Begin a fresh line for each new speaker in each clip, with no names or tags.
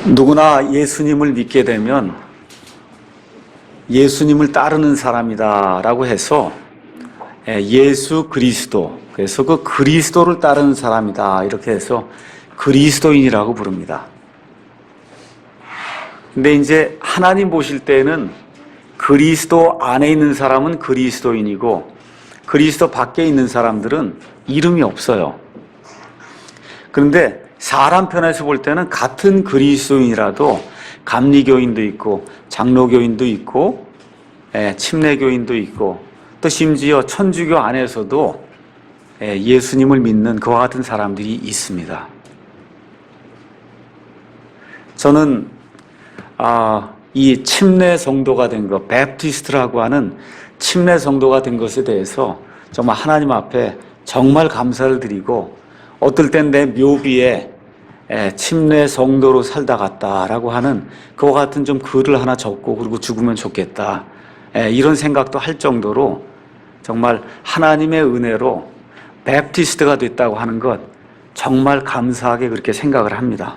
누구나 예수님을 믿게 되면 예수님을 따르는 사람이다라고 해서 예수 그리스도, 그래서 그 그리스도를 따르는 사람이다 이렇게 해서 그리스도인이라고 부릅니다. 근데 이제 하나님 보실 때는 그리스도 안에 있는 사람은 그리스도인이고 그리스도 밖에 있는 사람들은 이름이 없어요. 그런데 사람 편에서 볼 때는 같은 그리스도인이라도 감리교인도 있고 장로교인도 있고 침례교인도 있고 또 심지어 천주교 안에서도 예수님을 믿는 그와 같은 사람들이 있습니다. 저는 이 침례 성도가 된 것, 베프티스트라고 하는 침례 성도가 된 것에 대해서 정말 하나님 앞에 정말 감사를 드리고 어떨 땐 내 묘비에 침례 성도로 살다 갔다라고 하는 그와 같은 좀 글을 하나 적고 그리고 죽으면 좋겠다 이런 생각도 할 정도로 정말 하나님의 은혜로 베프티스트가 됐다고 하는 것 정말 감사하게 그렇게 생각을 합니다.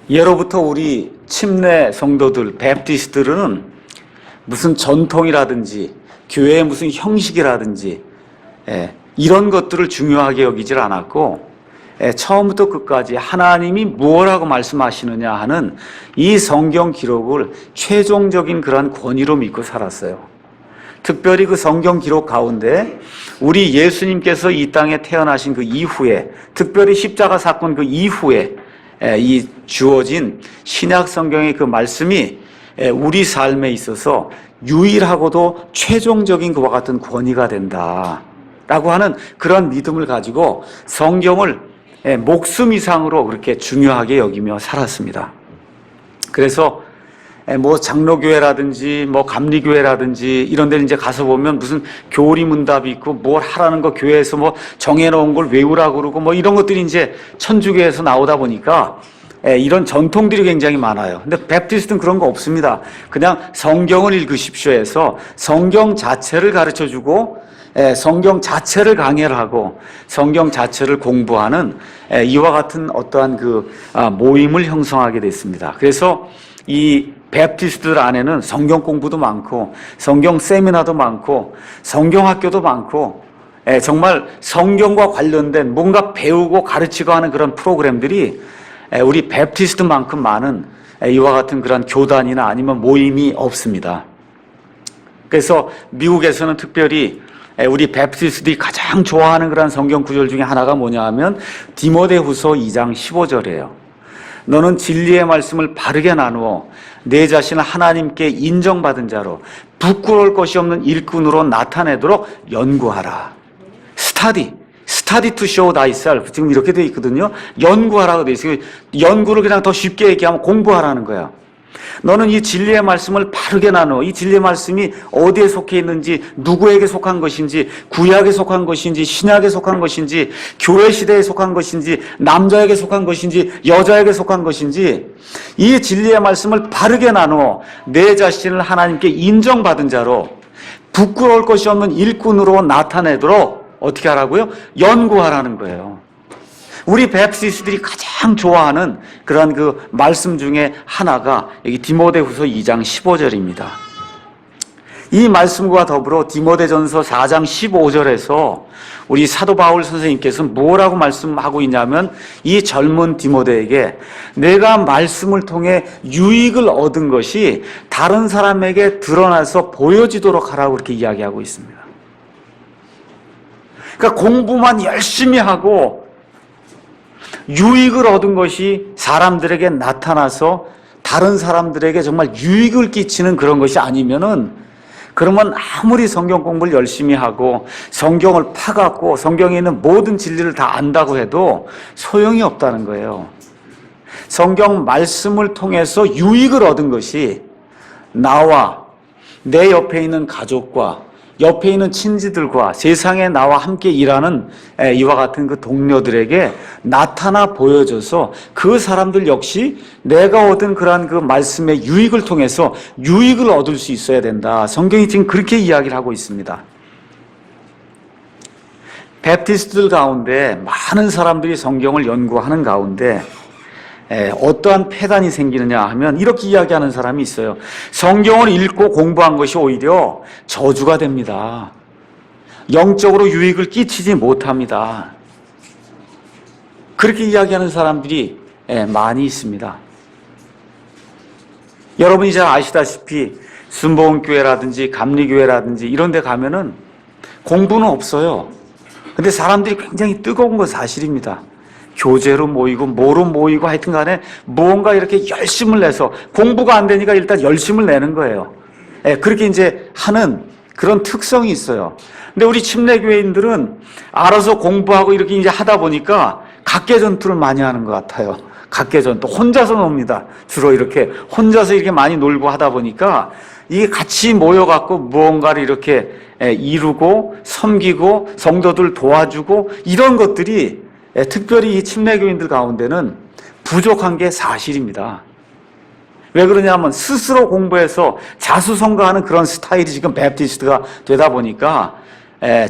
예로부터 우리 침례 성도들, 베프티스트들은 무슨 전통이라든지 교회의 무슨 형식이라든지 이런 것들을 중요하게 여기질 않았고 처음부터 끝까지 하나님이 무엇라고 말씀하시느냐 하는 이 성경 기록을 최종적인 그러한 권위로 믿고 살았어요. 특별히 그 성경 기록 가운데 우리 예수님께서 이 땅에 태어나신 그 이후에, 특별히 십자가 사건 그 이후에 이 주어진 신약 성경의 그 말씀이 우리 삶에 있어서 유일하고도 최종적인 그와 같은 권위가 된다라고 하는 그런 믿음을 가지고 성경을 목숨 이상으로 그렇게 중요하게 여기며 살았습니다. 그래서 뭐 장로교회라든지 뭐 감리교회라든지 이런 데는 이제 가서 보면 무슨 교리 문답이 있고 뭘 하라는 거 교회에서 뭐 정해놓은 걸 외우라고 그러고 뭐 이런 것들이 이제 천주교에서 나오다 보니까 이런 전통들이 굉장히 많아요. 근데 베프티스트는 그런 거 없습니다. 그냥 성경을 읽으십시오 해서 성경 자체를 가르쳐주고 성경 자체를 강해를 하고 성경 자체를 공부하는 이와 같은 어떠한 그 모임을 형성하게 됐습니다. 그래서 이 베프티스트들 안에는 성경 공부도 많고 성경 세미나도 많고 성경 학교도 많고 정말 성경과 관련된 뭔가 배우고 가르치고 하는 그런 프로그램들이 우리 베프티스트만큼 많은 이와 같은 그런 교단이나 아니면 모임이 없습니다. 그래서 미국에서는 특별히 우리 베프티스트들이 가장 좋아하는 그런 성경 구절 중에 하나가 뭐냐 하면 디모데후서 2장 15절이에요. 너는 진리의 말씀을 바르게 나누어 내 자신을 하나님께 인정받은 자로 부끄러울 것이 없는 일꾼으로 나타내도록 연구하라. Study to show thyself. 지금 이렇게 되어 있거든요. 연구하라고 되어 있어요. 연구를 그냥 더 쉽게 얘기하면 공부하라는 거예요. 너는 이 진리의 말씀을 바르게 나누어 이 진리의 말씀이 어디에 속해 있는지, 누구에게 속한 것인지, 구약에 속한 것인지, 신약에 속한 것인지, 교회 시대에 속한 것인지, 남자에게 속한 것인지, 여자에게 속한 것인지 이 진리의 말씀을 바르게 나누어 내 자신을 하나님께 인정받은 자로 부끄러울 것이 없는 일꾼으로 나타내도록 어떻게 하라고요? 연구하라는 거예요. 우리 베프티스트들이 가장 좋아하는 그런 그 말씀 중에 하나가 여기 디모데후서 2장 15절입니다. 이 말씀과 더불어 디모데전서 4장 15절에서 우리 사도 바울 선생님께서 뭐라고 말씀하고 있냐면 이 젊은 디모데에게 내가 말씀을 통해 유익을 얻은 것이 다른 사람에게 드러나서 보여지도록 하라고 이렇게 이야기하고 있습니다. 그러니까 공부만 열심히 하고 유익을 얻은 것이 사람들에게 나타나서 다른 사람들에게 정말 유익을 끼치는 그런 것이 아니면은 그러면 아무리 성경 공부를 열심히 하고 성경을 파갖고 성경에 있는 모든 진리를 다 안다고 해도 소용이 없다는 거예요. 성경 말씀을 통해서 유익을 얻은 것이 나와 내 옆에 있는 가족과 옆에 있는 친지들과 세상에 나와 함께 일하는 이와 같은 그 동료들에게 나타나 보여줘서 그 사람들 역시 내가 얻은 그러한 그 말씀의 유익을 통해서 유익을 얻을 수 있어야 된다. 성경이 지금 그렇게 이야기를 하고 있습니다. 베프티스트들 가운데 많은 사람들이 성경을 연구하는 가운데 어떠한 폐단이 생기느냐 하면 이렇게 이야기하는 사람이 있어요. 성경을 읽고 공부한 것이 오히려 저주가 됩니다. 영적으로 유익을 끼치지 못합니다. 그렇게 이야기하는 사람들이 많이 있습니다. 여러분이 잘 아시다시피 순복음교회라든지 감리교회라든지 이런 데 가면은 공부는 없어요. 근데 사람들이 굉장히 뜨거운 건 사실입니다. 교제로 모이고 뭐로 모이고 하여튼 간에 무언가 이렇게 열심을 내서 공부가 안 되니까 일단 열심을 내는 거예요. 그렇게 이제 하는 그런 특성이 있어요. 근데 우리 침례교회인들은 알아서 공부하고 이렇게 이제 하다 보니까 각계 전투를 많이 하는 것 같아요. 각계 전투. 혼자서 놉니다. 주로 이렇게 혼자서 이렇게 많이 놀고 하다 보니까 이게 같이 모여갖고 무언가를 이렇게 이루고 섬기고 성도들 도와주고 이런 것들이 특별히 이 침례교인들 가운데는 부족한 게 사실입니다. 왜 그러냐면 스스로 공부해서 자수성가하는 그런 스타일이 지금 베프티스트가 되다 보니까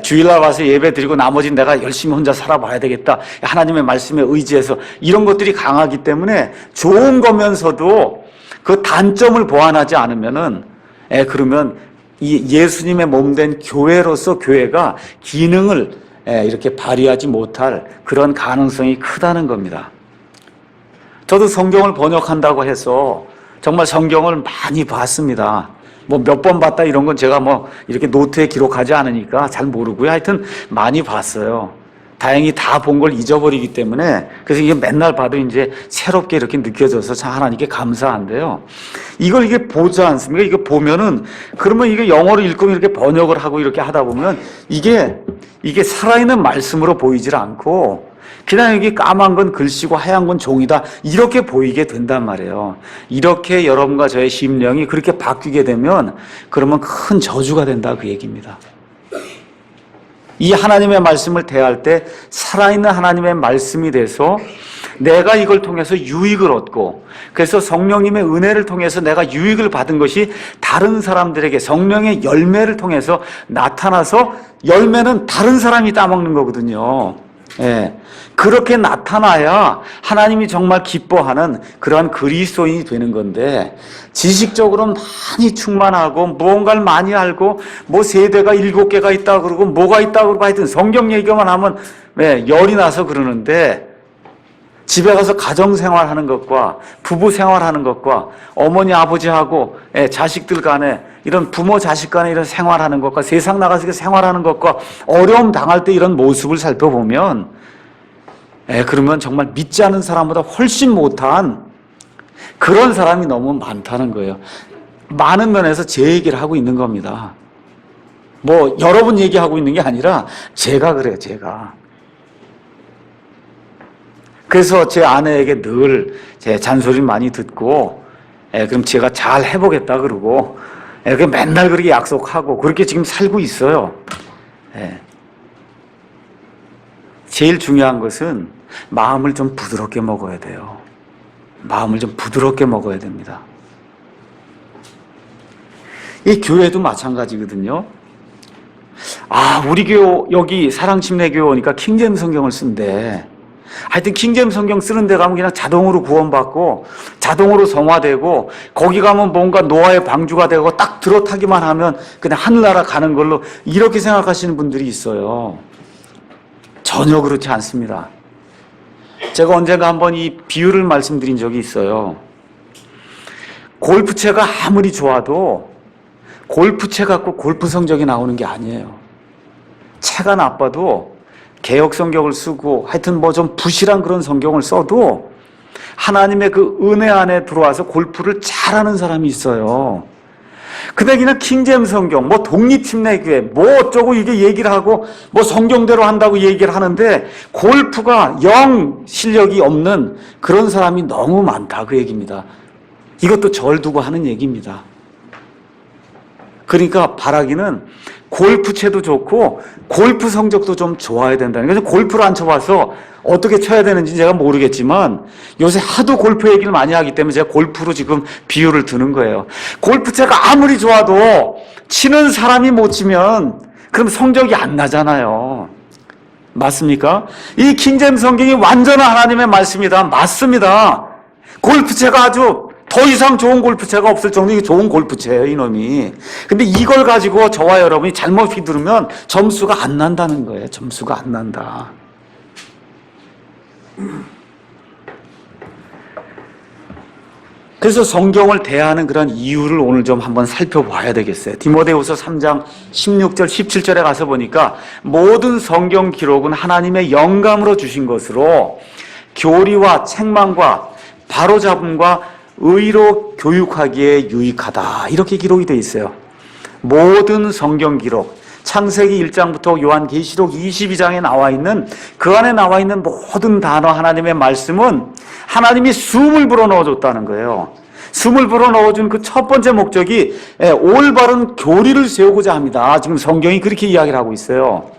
주일날 와서 예배 드리고 나머지는 내가 열심히 혼자 살아봐야 되겠다. 하나님의 말씀에 의지해서 이런 것들이 강하기 때문에 좋은 거면서도 그 단점을 보완하지 않으면은 그러면 이 예수님의 몸된 교회로서 교회가 기능을 이렇게 발휘하지 못할 그런 가능성이 크다는 겁니다. 저도 성경을 번역한다고 해서 정말 성경을 많이 봤습니다. 뭐 몇 번 봤다 이런 건 제가 뭐 이렇게 노트에 기록하지 않으니까 잘 모르고요. 하여튼 많이 봤어요. 다행히 다 본 걸 잊어버리기 때문에 그래서 이게 맨날 봐도 이제 새롭게 이렇게 느껴져서 참 하나님께 감사한데요. 이걸 이게 보지 않습니까? 이거 보면은 그러면 이게 영어로 읽고 이렇게 번역을 하고 이렇게 하다 보면 이게 살아있는 말씀으로 보이질 않고 그냥 여기 까만 건 글씨고 하얀 건 종이다 이렇게 보이게 된단 말이에요. 이렇게 여러분과 저의 심령이 그렇게 바뀌게 되면 그러면 큰 저주가 된다 그 얘기입니다. 이 하나님의 말씀을 대할 때 살아있는 하나님의 말씀이 돼서 내가 이걸 통해서 유익을 얻고 그래서 성령님의 은혜를 통해서 내가 유익을 받은 것이 다른 사람들에게 성령의 열매를 통해서 나타나서 열매는 다른 사람이 따먹는 거거든요. 그렇게 나타나야 하나님이 정말 기뻐하는 그러한 그리스도인이 되는 건데 지식적으로 많이 충만하고 무언가를 많이 알고 뭐 세대가 7개가 있다 그러고 뭐가 있다 그러고 하여튼 성경 얘기만 하면 열이 나서 그러는데 집에 가서 가정생활하는 것과 부부생활하는 것과 어머니 아버지하고 자식들 간에 이런 부모 자식 간에 이런 생활하는 것과 세상 나가서 생활하는 것과 어려움 당할 때 이런 모습을 살펴보면 그러면 정말 믿지 않은 사람보다 훨씬 못한 그런 사람이 너무 많다는 거예요. 많은 면에서 제 얘기를 하고 있는 겁니다. 뭐 여러분 얘기하고 있는 게 아니라 제가 그래요. 제가. 그래서 제 아내에게 늘 제 잔소리를 많이 듣고 그럼 제가 잘 해보겠다 그러고 맨날 그렇게 약속하고 그렇게 지금 살고 있어요. 제일 중요한 것은 마음을 좀 부드럽게 먹어야 돼요. 마음을 좀 부드럽게 먹어야 됩니다. 이 교회도 마찬가지거든요. 우리 교회 여기 사랑침례교회 오니까 킹제임스 성경을 쓴대. 하여튼 킹제임스 성경 쓰는 데 가면 그냥 자동으로 구원받고 자동으로 성화되고 거기 가면 뭔가 노아의 방주가 되고 딱 들어타기만 하면 그냥 하늘나라 가는 걸로 이렇게 생각하시는 분들이 있어요. 전혀 그렇지 않습니다. 제가 언젠가 한번 이 비유를 말씀드린 적이 있어요. 골프채가 아무리 좋아도 골프채 갖고 골프 성적이 나오는 게 아니에요. 채가 나빠도 개역 성경을 쓰고 하여튼 뭐 좀 부실한 그런 성경을 써도 하나님의 그 은혜 안에 들어와서 골프를 잘하는 사람이 있어요. 근데 그냥 킹제임스 성경, 뭐 독립침례교회, 뭐 어쩌고 이게 얘기를 하고 뭐 성경대로 한다고 얘기를 하는데 골프가 영 실력이 없는 그런 사람이 너무 많다 그 얘기입니다. 이것도 절 두고 하는 얘기입니다. 그러니까 바라기는 골프채도 좋고 골프 성적도 좀 좋아야 된다는 거죠. 골프를 안 쳐봐서 어떻게 쳐야 되는지 제가 모르겠지만 요새 하도 골프 얘기를 많이 하기 때문에 제가 골프로 지금 비유를 드는 거예요. 골프채가 아무리 좋아도 치는 사람이 못 치면 그럼 성적이 안 나잖아요. 맞습니까? 이 킹제임스 성경이 완전한 하나님의 말씀이다. 맞습니다. 골프채가 아주 더 이상 좋은 골프채가 없을 정도로 좋은 골프채예요, 이놈이. 근데 이걸 가지고 저와 여러분이 잘못 휘두르면 점수가 안 난다는 거예요. 점수가 안 난다. 그래서 성경을 대하는 그런 이유를 오늘 좀 한번 살펴봐야 되겠어요. 디모데후서 3장 16절 17절에 가서 보니까 모든 성경 기록은 하나님의 영감으로 주신 것으로 교리와 책망과 바로잡음과 의로 교육하기에 유익하다, 이렇게 기록이 되어 있어요. 모든 성경 기록, 창세기 1장부터 요한계시록 22장에 나와 있는, 그 안에 나와 있는 모든 단어, 하나님의 말씀은 하나님이 숨을 불어넣어줬다는 거예요. 숨을 불어넣어준 그 첫 번째 목적이 올바른 교리를 세우고자 합니다. 지금 성경이 그렇게 이야기를 하고 있어요.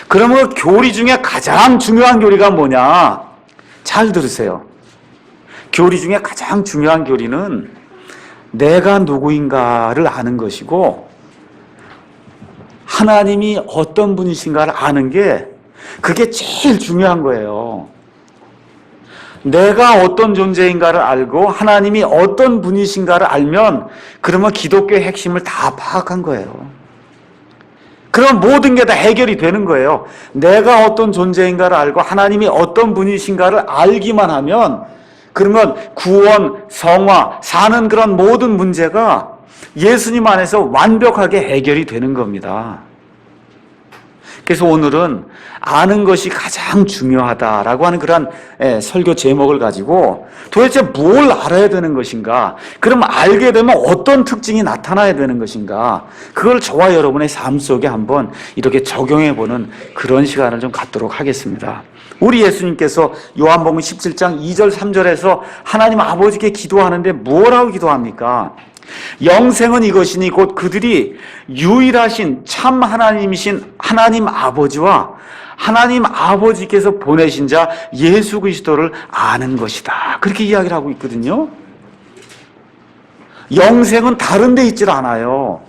그러면 그 교리 중에 가장 중요한 교리가 뭐냐? 잘 들으세요. 교리 중에 가장 중요한 교리는 내가 누구인가를 아는 것이고, 하나님이 어떤 분이신가를 아는 게, 그게 제일 중요한 거예요. 내가 어떤 존재인가를 알고 하나님이 어떤 분이신가를 알면, 그러면 기독교의 핵심을 다 파악한 거예요. 그럼 모든 게 다 해결이 되는 거예요. 내가 어떤 존재인가를 알고 하나님이 어떤 분이신가를 알기만 하면, 그러면 구원, 성화, 사는 그런 모든 문제가 예수님 안에서 완벽하게 해결이 되는 겁니다. 그래서 오늘은 아는 것이 가장 중요하다라고 하는 그런 설교 제목을 가지고 도대체 뭘 알아야 되는 것인가? 그럼 알게 되면 어떤 특징이 나타나야 되는 것인가? 그걸 저와 여러분의 삶 속에 한번 이렇게 적용해보는 그런 시간을 좀 갖도록 하겠습니다. 우리 예수님께서 요한복음 17장 2절 3절에서 하나님 아버지께 기도하는데 뭐라고 기도합니까? 영생은 이것이니 곧 그들이 유일하신 참 하나님이신 하나님 아버지와 하나님 아버지께서 보내신 자 예수 그리스도를 아는 것이다, 그렇게 이야기를 하고 있거든요. 영생은 다른 데 있질 않아요.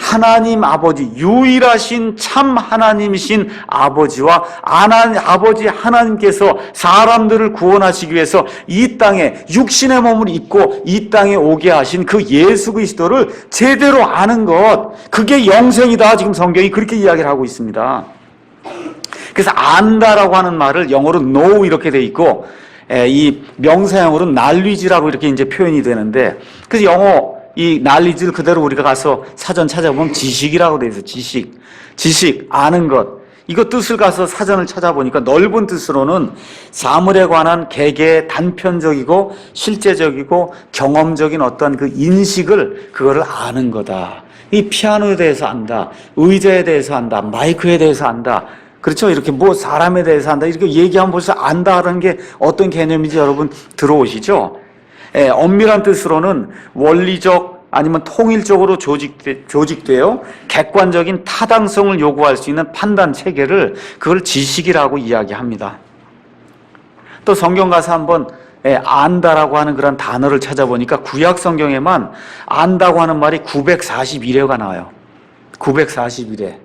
하나님 아버지, 유일하신 참 하나님이신 아버지와 아버지 하나님께서 사람들을 구원하시기 위해서 이 땅에 육신의 몸을 입고 이 땅에 오게 하신 그 예수 그리스도를 제대로 아는 것, 그게 영생이다. 지금 성경이 그렇게 이야기를 하고 있습니다. 그래서 안다라고 하는 말을 영어로 know 이렇게 돼 있고, 이 명사형으로 knowledge라고 이렇게 이제 표현이 되는데, 그래서 영어 이 knowledge를 그대로 우리가 가서 사전 찾아보면 지식이라고 돼 있어요. 지식, 아는 것. 이거 뜻을 가서 사전을 찾아보니까 넓은 뜻으로는 사물에 관한 개개의 단편적이고 실제적이고 경험적인 어떤 그 인식을, 그거를 아는 거다. 이 피아노에 대해서 안다, 의자에 대해서 안다, 마이크에 대해서 안다. 그렇죠? 이렇게 뭐 사람에 대해서 안다, 이렇게 얘기하면 벌써 안다라는 게 어떤 개념인지 여러분 들어오시죠? 엄밀한 뜻으로는 원리적 아니면 통일적으로 조직되어 객관적인 타당성을 요구할 수 있는 판단 체계를, 그걸 지식이라고 이야기합니다. 또 성경 가서 한번 안다라고 하는 그런 단어를 찾아보니까 구약 성경에만 안다고 하는 말이 941회가 나와요. 941회.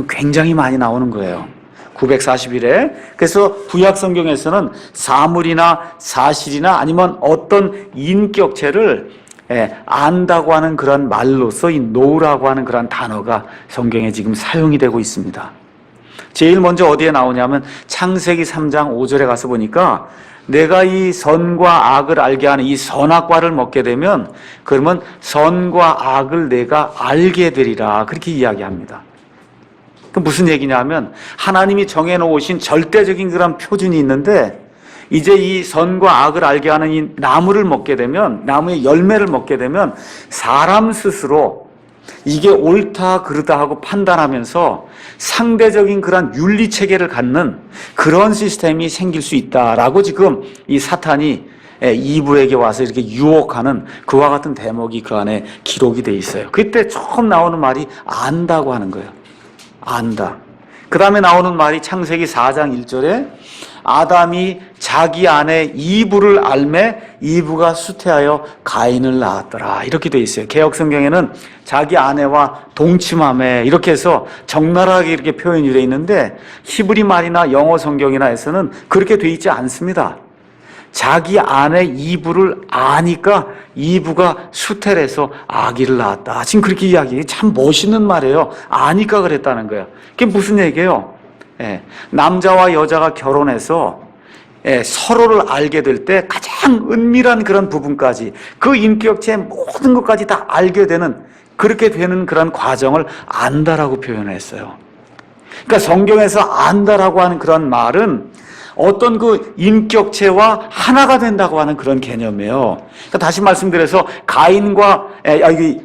굉장히 많이 나오는 거예요. 941회. 그래서 구약 성경에서는 사물이나 사실이나 아니면 어떤 인격체를 안다고 하는 그런 말로서 이 know라고 하는 그런 단어가 성경에 지금 사용이 되고 있습니다. 제일 먼저 어디에 나오냐면 창세기 3장 5절에 가서 보니까 내가 이 선과 악을 알게 하는 이 선악과를 먹게 되면 그러면 선과 악을 내가 알게 되리라, 그렇게 이야기합니다. 그 무슨 얘기냐면 하나님이 정해놓으신 절대적인 그런 표준이 있는데, 이제 이 선과 악을 알게 하는 이 나무를 먹게 되면, 나무의 열매를 먹게 되면 사람 스스로 이게 옳다 그르다 하고 판단하면서 상대적인 그런 윤리 체계를 갖는 그런 시스템이 생길 수 있다라고 지금 이 사탄이 이브에게 와서 이렇게 유혹하는 그와 같은 대목이 그 안에 기록이 돼 있어요. 그때 처음 나오는 말이 안다고 하는 거예요. 안다. 그 다음에 나오는 말이 창세기 4장 1절에 아담이 자기 아내 이브를 알매 이브가 수태하여 가인을 낳았더라, 이렇게 돼 있어요. 개역 성경에는 자기 아내와 동침함에 이렇게 해서 적나라하게 이렇게 표현이 돼 있는데 히브리 말이나 영어 성경이나 해서는 그렇게 돼 있지 않습니다. 자기 아내 이브를 아니까 이브가 수텔에서 아기를 낳았다. 지금 그렇게 이야기해. 참 멋있는 말이에요. 아니까 그랬다는 거예요. 그게 무슨 얘기예요? 남자와 여자가 결혼해서 서로를 알게 될 때 가장 은밀한 그런 부분까지 그 인격체의 모든 것까지 다 알게 되는 그렇게 되는 그런 과정을 안다라고 표현했어요. 그러니까 성경에서 안다라고 하는 그런 말은 어떤 그 인격체와 하나가 된다고 하는 그런 개념이에요. 그러니까 다시 말씀드려서 가인과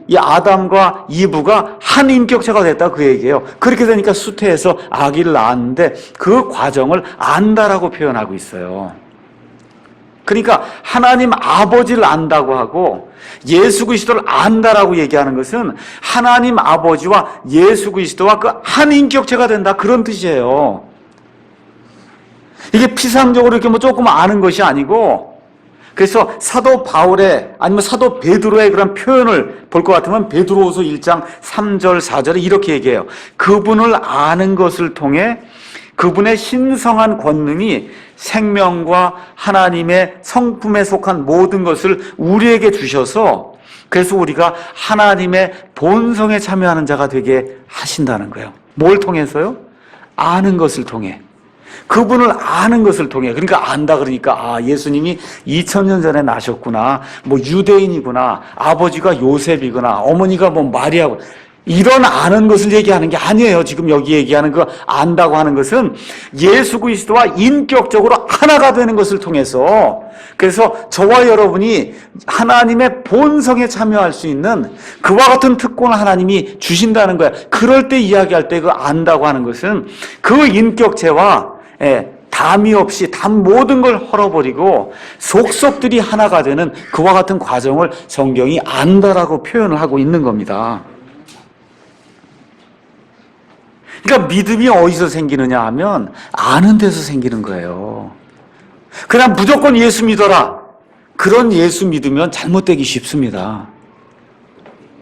이 아담과 이브가 한 인격체가 됐다 그 얘기예요. 그렇게 되니까 수태에서 아기를 낳았는데 그 과정을 안다라고 표현하고 있어요. 그러니까 하나님 아버지를 안다고 하고 예수 그리스도를 안다라고 얘기하는 것은 하나님 아버지와 예수 그리스도와 그 한 인격체가 된다 그런 뜻이에요. 이게 피상적으로 이렇게 뭐 조금 아는 것이 아니고, 그래서 사도 바울의 아니면 사도 베드로의 그런 표현을 볼 것 같으면 베드로후서 1장 3절 4절에 이렇게 얘기해요. 그분을 아는 것을 통해 그분의 신성한 권능이 생명과 하나님의 성품에 속한 모든 것을 우리에게 주셔서 그래서 우리가 하나님의 본성에 참여하는 자가 되게 하신다는 거예요. 뭘 통해서요? 아는 것을 통해. 그분을 아는 것을 통해. 그러니까 안다 그러니까 예수님이 2000년 전에 나셨구나. 뭐 유대인이구나. 아버지가 요셉이구나. 어머니가 뭐 마리아구나. 이런 아는 것을 얘기하는 게 아니에요. 지금 여기 얘기하는 그 안다고 하는 것은 예수 그리스도와 인격적으로 하나가 되는 것을 통해서 그래서 저와 여러분이 하나님의 본성에 참여할 수 있는 그와 같은 특권을 하나님이 주신다는 거야. 그럴 때 이야기할 때 그 안다고 하는 것은 그 인격체와 담이 없이 담 모든 걸 헐어버리고 속속들이 하나가 되는 그와 같은 과정을 성경이 안다라고 표현을 하고 있는 겁니다. 그러니까 믿음이 어디서 생기느냐 하면 아는 데서 생기는 거예요. 그냥 무조건 예수 믿어라. 그런 예수 믿으면 잘못되기 쉽습니다.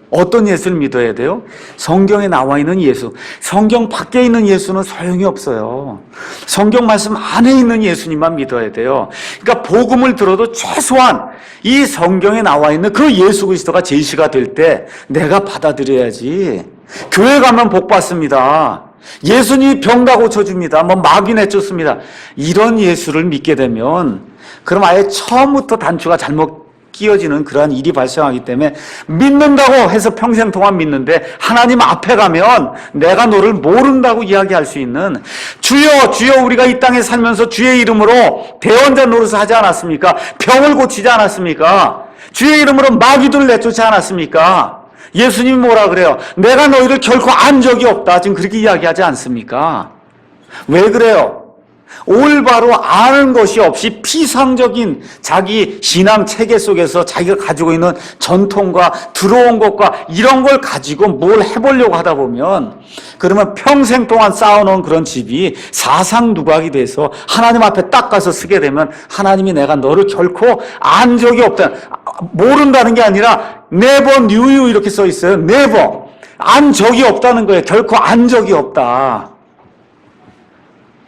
어떤 예수를 믿어야 돼요? 성경에 나와 있는 예수. 성경 밖에 있는 예수는 소용이 없어요. 성경 말씀 안에 있는 예수님만 믿어야 돼요. 그러니까 복음을 들어도 최소한 이 성경에 나와 있는 그 예수 그리스도가 제시가 될 때 내가 받아들여야지. 교회 가면 복 받습니다. 예수님이 병 다 고쳐줍니다. 뭐 마귀 내쫓습니다. 이런 예수를 믿게 되면 그럼 아예 처음부터 단추가 잘못 끼어지는 그러한 일이 발생하기 때문에 믿는다고 해서 평생 동안 믿는데 하나님 앞에 가면 내가 너를 모른다고 이야기할 수 있는 주여 주여 우리가 이 땅에 살면서 주의 이름으로 대언자 노릇을 하지 않았습니까? 병을 고치지 않았습니까? 주의 이름으로 마귀들을 내쫓지 않았습니까? 예수님이 뭐라 그래요? 내가 너희를 결코 안 적이 없다. 지금 그렇게 이야기하지 않습니까? 왜 그래요? 올바로 아는 것이 없이 피상적인 자기 신앙 체계 속에서 자기가 가지고 있는 전통과 들어온 것과 이런 걸 가지고 뭘 해보려고 하다 보면 그러면 평생 동안 쌓아놓은 그런 집이 사상누각이 돼서 하나님 앞에 딱 가서 쓰게 되면 하나님이 내가 너를 결코 안 적이 없다. 모른다는 게 아니라 never knew you 이렇게 써 있어요. never. 안 적이 없다는 거예요. 결코 안 적이 없다.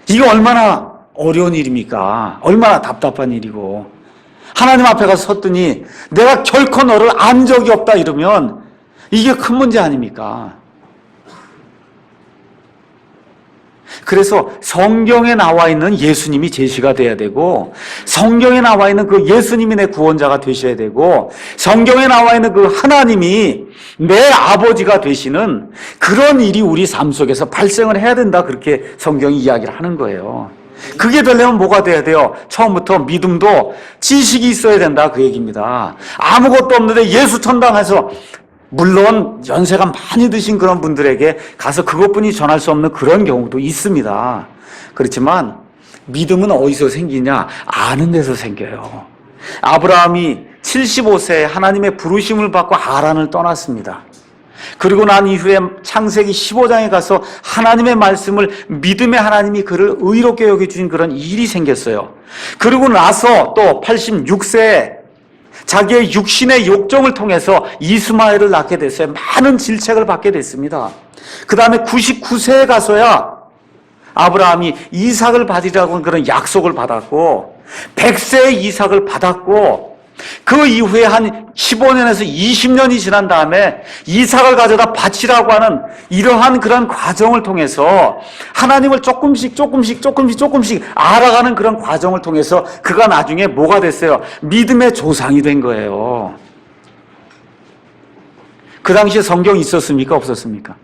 이게 얼마나 어려운 일입니까? 얼마나 답답한 일이고. 하나님 앞에 가서 섰더니 내가 결코 너를 안 적이 없다 이러면 이게 큰 문제 아닙니까? 그래서 성경에 나와 있는 예수님이 제시가 돼야 되고 성경에 나와 있는 그 예수님이 내 구원자가 되셔야 되고 성경에 나와 있는 그 하나님이 내 아버지가 되시는 그런 일이 우리 삶 속에서 발생을 해야 된다. 그렇게 성경이 이야기를 하는 거예요. 그게 되려면 뭐가 돼야 돼요? 처음부터 믿음도 지식이 있어야 된다. 그 얘기입니다. 아무것도 없는데 예수 천당에서 물론 연세가 많이 드신 그런 분들에게 가서 그것뿐이 전할 수 없는 그런 경우도 있습니다. 그렇지만 믿음은 어디서 생기냐? 아는 데서 생겨요. 아브라함이 75세에 하나님의 부르심을 받고 하란을 떠났습니다. 그리고 난 이후에 창세기 15장에 가서 하나님의 말씀을 믿음의 하나님이 그를 의롭게 여겨주신 그런 일이 생겼어요. 그리고 나서 또 86세에 자기의 육신의 욕정을 통해서 이스마엘을 낳게 됐어요. 많은 질책을 받게 됐습니다. 그 다음에 99세에 가서야 아브라함이 이삭을 받으라고 하는 그런 약속을 받았고 100세의 이삭을 받았고 그 이후에 한 15년에서 20년이 지난 다음에 이삭을 가져다 바치라고 하는 이러한 그런 과정을 통해서 하나님을 조금씩 알아가는 그런 과정을 통해서 그가 나중에 뭐가 됐어요? 믿음의 조상이 된 거예요. 그 당시에 성경이 있었습니까? 없었습니까?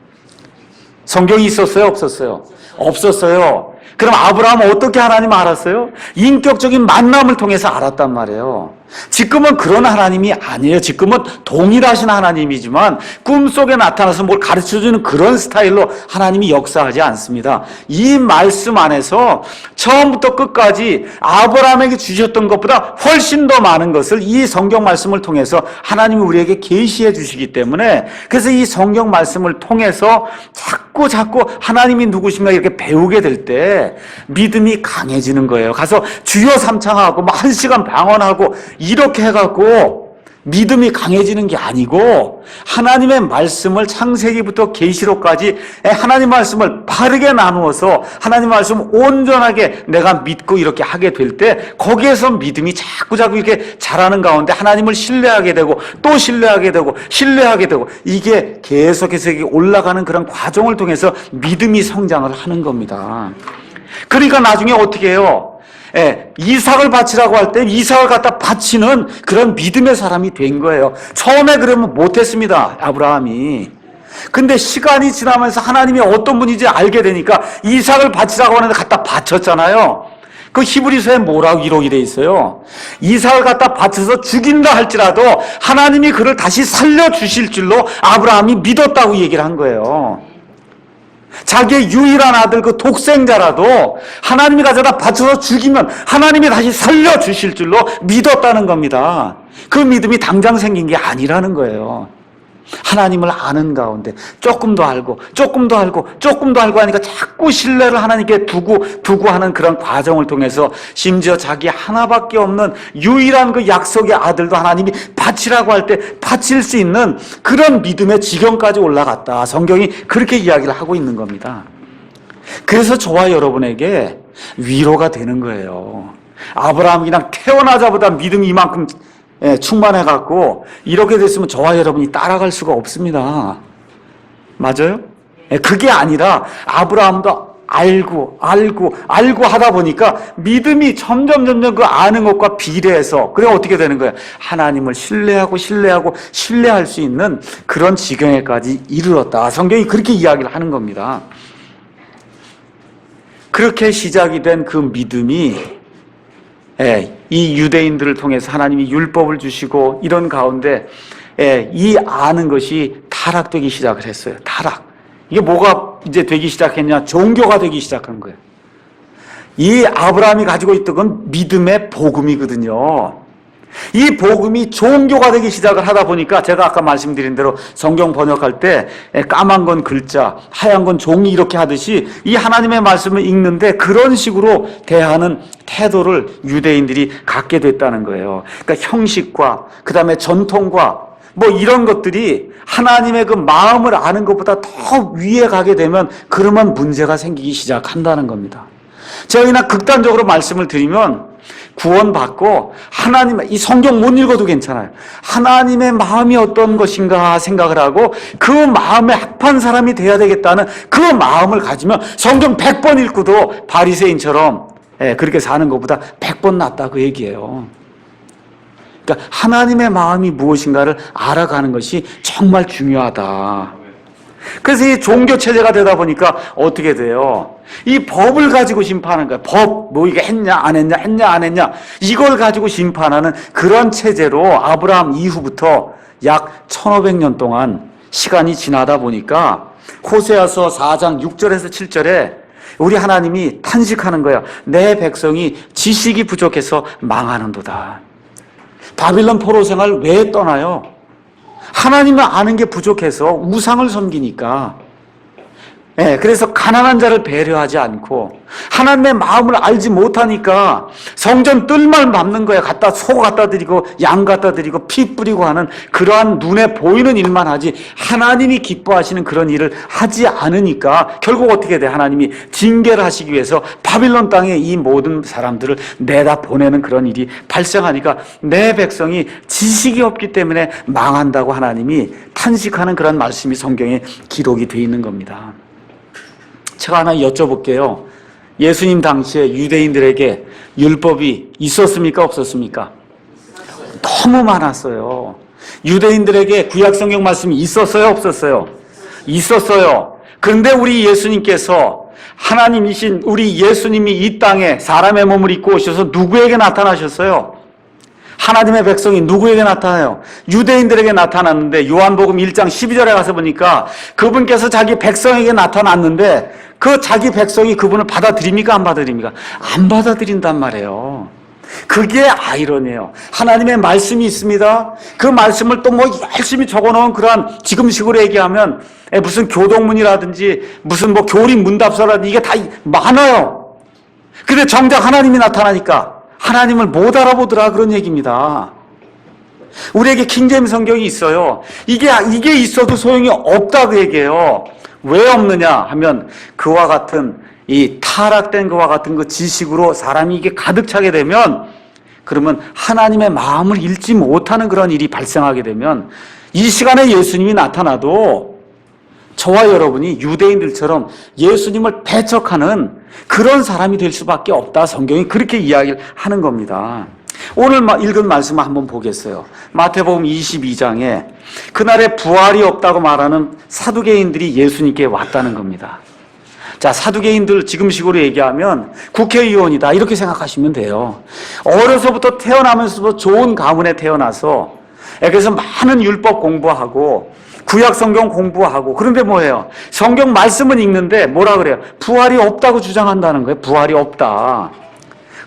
성경이 있었어요? 없었어요? 없었어요. 그럼 아브라함은 어떻게 하나님 알았어요? 인격적인 만남을 통해서 알았단 말이에요. 지금은 그런 하나님이 아니에요. 지금은 동일하신 하나님이지만 꿈속에 나타나서 뭘 가르쳐주는 그런 스타일로 하나님이 역사하지 않습니다. 이 말씀 안에서 처음부터 끝까지 아브라함에게 주셨던 것보다 훨씬 더 많은 것을 이 성경 말씀을 통해서 하나님이 우리에게 계시해 주시기 때문에, 그래서 이 성경 말씀을 통해서 자꾸 하나님이 누구신가 이렇게 배우게 될 때 믿음이 강해지는 거예요. 가서 주여 삼창하고 뭐 1시간 방언하고 이렇게 해갖고 믿음이 강해지는 게 아니고, 하나님의 말씀을 창세기부터 계시록까지 하나님 말씀을 바르게 나누어서 하나님 말씀을 온전하게 내가 믿고 이렇게 하게 될 때 거기에서 믿음이 자꾸 이렇게 자라는 가운데 하나님을 신뢰하게 되고 또 신뢰하게 되고 이게 계속해서 올라가는 그런 과정을 통해서 믿음이 성장을 하는 겁니다. 그러니까 나중에 어떻게 해요? 이삭을 바치라고 할 때 이삭을 갖다 바치는 그런 믿음의 사람이 된 거예요. 처음에 그러면 못했습니다, 아브라함이. 근데 시간이 지나면서 하나님이 어떤 분인지 알게 되니까 이삭을 바치라고 하는데 갖다 바쳤잖아요. 그 히브리서에 뭐라고 기록이 돼 있어요? 이삭을 갖다 바쳐서 죽인다 할지라도 하나님이 그를 다시 살려주실 줄로 아브라함이 믿었다고 얘기를 한 거예요. 자기의 유일한 아들 그 독생자라도 하나님이 가져다 바쳐서 죽이면 하나님이 다시 살려주실 줄로 믿었다는 겁니다. 그 믿음이 당장 생긴 게 아니라는 거예요. 하나님을 아는 가운데 조금 더 알고 하니까 자꾸 신뢰를 하나님께 두고 하는 그런 과정을 통해서 심지어 자기 하나밖에 없는 유일한 그 약속의 아들도 하나님이 바치라고 할 때 바칠 수 있는 그런 믿음의 지경까지 올라갔다. 성경이 그렇게 이야기를 하고 있는 겁니다. 그래서 저와 여러분에게 위로가 되는 거예요. 아브라함이 그냥 태어나자마자 믿음이 이만큼 충만해갖고 이렇게 됐으면 저와 여러분이 따라갈 수가 없습니다. 맞아요? 그게 아니라 아브라함도 알고 하다 보니까 믿음이 점점 그 아는 것과 비례해서, 그래 어떻게 되는 거예요? 하나님을 신뢰할 수 있는 그런 지경에까지 이르렀다. 성경이 그렇게 이야기를 하는 겁니다. 그렇게 시작이 된 그 믿음이 이 유대인들을 통해서 하나님이 율법을 주시고 이런 가운데 이 아는 것이 타락되기 시작을 했어요. 타락. 이게 뭐가 이제 되기 시작했냐? 종교가 되기 시작한 거예요. 이 아브라함이 가지고 있던 건 믿음의 복음이거든요. 이 복음이 종교가 되기 시작을 하다 보니까 제가 아까 말씀드린 대로 성경 번역할 때 까만 건 글자, 하얀 건 종이 이렇게 하듯이 이 하나님의 말씀을 읽는데 그런 식으로 대하는 태도를 유대인들이 갖게 됐다는 거예요. 그러니까 형식과 그 다음에 전통과 뭐 이런 것들이 하나님의 그 마음을 아는 것보다 더 위에 가게 되면 그러면 문제가 생기기 시작한다는 겁니다. 제가 그냥 극단적으로 말씀을 드리면 구원받고 이 성경 못 읽어도 괜찮아요. 하나님의 마음이 어떤 것인가 생각을 하고 그 마음에 합한 사람이 돼야 되겠다는 그 마음을 가지면 성경 100번 읽고도 바리새인처럼 그렇게 사는 것보다 100번 낫다 그 얘기예요. 그러니까 하나님의 마음이 무엇인가를 알아가는 것이 정말 중요하다. 그래서 이 종교 체제가 되다 보니까 어떻게 돼요? 이 법을 가지고 심판하는 거예요. 법, 뭐 이게 했냐 안 했냐 이걸 가지고 심판하는 그런 체제로 아브라함 이후부터 약 1500년 동안 시간이 지나다 보니까 호세아서 4장 6절에서 7절에 우리 하나님이 탄식하는 거야. 내 백성이 지식이 부족해서 망하는도다. 바빌론 포로 생활 왜 떠나요? 하나님을 아는 게 부족해서 우상을 섬기니까. 예, 그래서 가난한 자를 배려하지 않고 하나님의 마음을 알지 못하니까 성전 뜰만 밟는 거야. 소 갖다 드리고 양 갖다 드리고 피 뿌리고 하는 그러한 눈에 보이는 일만 하지 하나님이 기뻐하시는 그런 일을 하지 않으니까 결국 어떻게 돼? 하나님이 징계를 하시기 위해서 바빌론 땅에 이 모든 사람들을 내다 보내는 그런 일이 발생하니까 내 백성이 지식이 없기 때문에 망한다고 하나님이 탄식하는 그런 말씀이 성경에 기록이 되어 있는 겁니다. 제가 하나 여쭤볼게요. 예수님 당시에 유대인들에게 율법이 있었습니까? 없었습니까? 너무 많았어요. 유대인들에게 구약 성경 말씀이 있었어요? 없었어요? 있었어요. 그런데 우리 예수님께서 하나님이신 우리 예수님이 이 땅에 사람의 몸을 입고 오셔서 누구에게 나타나셨어요? 하나님의 백성이 누구에게 나타나요? 유대인들에게 나타났는데 요한복음 1장 12절에 가서 보니까 그분께서 자기 백성에게 나타났는데 그 자기 백성이 그분을 받아들입니까? 안 받아들입니까? 안 받아들인단 말이에요. 그게 아이러니예요. 하나님의 말씀이 있습니다. 그 말씀을 또 뭐 열심히 적어놓은 그러한 지금식으로 얘기하면 무슨 교동문이라든지 무슨 뭐 교리 문답서라든지 이게 다 많아요. 근데 정작 하나님이 나타나니까 하나님을 못 알아보더라 그런 얘기입니다. 우리에게 킹제임스 성경이 있어요. 이게 있어도 소용이 없다 그 얘기예요. 왜 없느냐 하면 그와 같은 이 타락된 그와 같은 그 지식으로 사람이 이게 가득 차게 되면 그러면 하나님의 마음을 읽지 못하는 그런 일이 발생하게 되면 이 시간에 예수님이 나타나도 저와 여러분이 유대인들처럼 예수님을 배척하는 그런 사람이 될 수밖에 없다. 성경이 그렇게 이야기를 하는 겁니다. 오늘 읽은 말씀을 한번 보겠어요. 마태복음 22장에 그날에 부활이 없다고 말하는 사두개인들이 예수님께 왔다는 겁니다. 자, 사두개인들 지금식으로 얘기하면 국회의원이다 이렇게 생각하시면 돼요. 어려서부터 태어나면서부터 좋은 가문에 태어나서 그래서 많은 율법 공부하고 구약 성경 공부하고 그런데 뭐예요? 성경 말씀은 읽는데 뭐라 그래요? 부활이 없다고 주장한다는 거예요. 부활이 없다.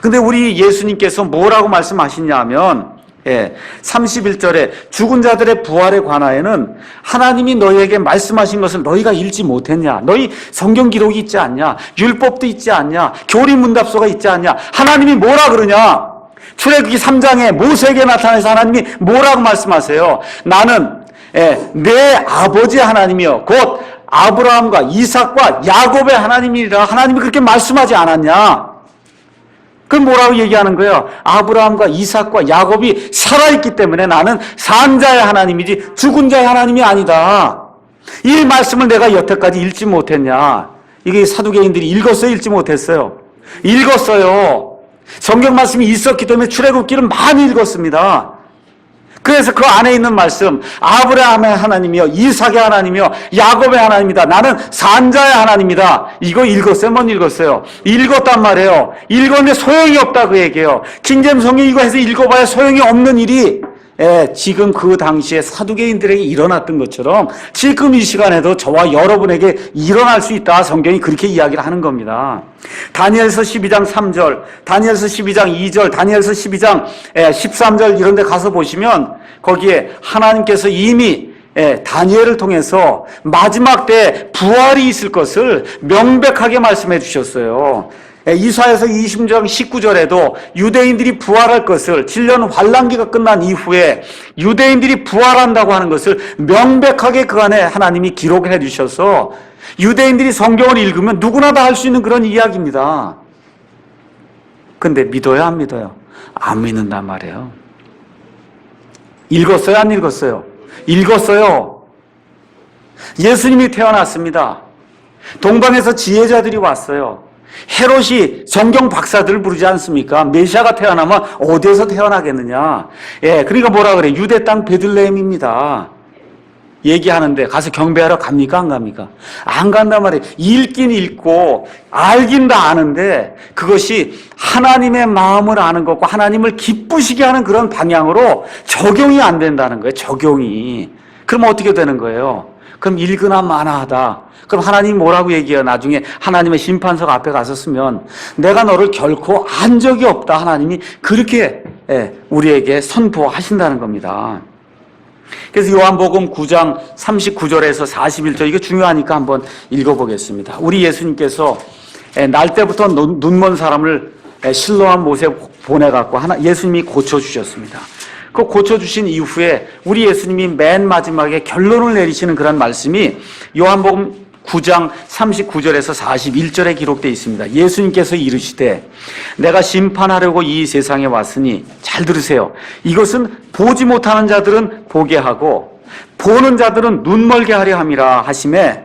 근데 우리 예수님께서 뭐라고 말씀하시냐면 31절에 죽은 자들의 부활에 관하여는 하나님이 너희에게 말씀하신 것을 너희가 읽지 못했냐? 너희 성경 기록이 있지 않냐? 율법도 있지 않냐? 교리문답서가 있지 않냐? 하나님이 뭐라 그러냐? 출애굽기 3장에 모세에게 나타나서 하나님이 뭐라고 말씀하세요? 나는 내 아버지 하나님이요 곧 아브라함과 이삭과 야곱의 하나님이라 하나님이 그렇게 말씀하지 않았냐? 그럼 뭐라고 얘기하는 거예요? 아브라함과 이삭과 야곱이 살아있기 때문에 나는 산 자의 하나님이지 죽은 자의 하나님이 아니다. 이 말씀을 내가 여태까지 읽지 못했냐? 이게 사두개인들이 읽었어요? 읽지 못했어요? 읽었어요. 성경 말씀이 있었기 때문에 출애굽기를 많이 읽었습니다. 그래서 그 안에 있는 말씀 아브라함의 하나님이요 이삭의 하나님이요 야곱의 하나님이다. 나는 산자의 하나님이다. 이거 읽었어요? 못 읽었어요? 읽었단 말이에요. 읽었는데 소용이 없다 그 얘기예요. 킹제임스 성경 이거 해서 읽어봐야 소용이 없는 일이 지금 그 당시에 사두개인들에게 일어났던 것처럼 지금 이 시간에도 저와 여러분에게 일어날 수 있다. 성경이 그렇게 이야기를 하는 겁니다. 다니엘서 12장 3절, 다니엘서 12장 2절, 다니엘서 12장 13절 이런 데 가서 보시면 거기에 하나님께서 이미 다니엘을 통해서 마지막 때 부활이 있을 것을 명백하게 말씀해 주셨어요. 이사야서 20장 19절에도 유대인들이 부활할 것을 7년 환란기가 끝난 이후에 유대인들이 부활한다고 하는 것을 명백하게 그 안에 하나님이 기록을 해 주셔서 유대인들이 성경을 읽으면 누구나 다 할 수 있는 그런 이야기입니다. 근데 믿어요 안 믿어요? 안 믿는단 말이에요. 읽었어요 안 읽었어요? 읽었어요. 예수님이 태어났습니다. 동방에서 지혜자들이 왔어요. 헤롯이 성경 박사들을 부르지 않습니까? 메시아가 태어나면 어디에서 태어나겠느냐? 그러니까 뭐라 그래? 유대 땅 베들레헴입니다. 얘기하는데 가서 경배하러 갑니까? 안 갑니까? 안 간단 말이에요. 읽긴 읽고 알긴 다 아는데 그것이 하나님의 마음을 아는 것과 하나님을 기쁘시게 하는 그런 방향으로 적용이 안 된다는 거예요. 적용이. 그럼 어떻게 되는 거예요? 그럼 읽으나 마나하다. 그럼 하나님이 뭐라고 얘기해요? 나중에 하나님의 심판석 앞에 가서 쓰면 내가 너를 결코 안 적이 없다. 하나님이 그렇게 우리에게 선포하신다는 겁니다. 그래서 요한복음 9장 39절에서 41절, 이거 중요하니까 한번 읽어보겠습니다. 우리 예수님께서 날 때부터 눈먼 사람을 실로암 못에 보내갖고 예수님이 고쳐주셨습니다. 그 고쳐주신 이후에 우리 예수님이 맨 마지막에 결론을 내리시는 그런 말씀이 요한복음 9장 39절에서 41절에 기록되어 있습니다. 예수님께서 이르시되 내가 심판하려고 이 세상에 왔으니, 잘 들으세요, 이것은 보지 못하는 자들은 보게 하고 보는 자들은 눈멀게 하려 함이라 하시매,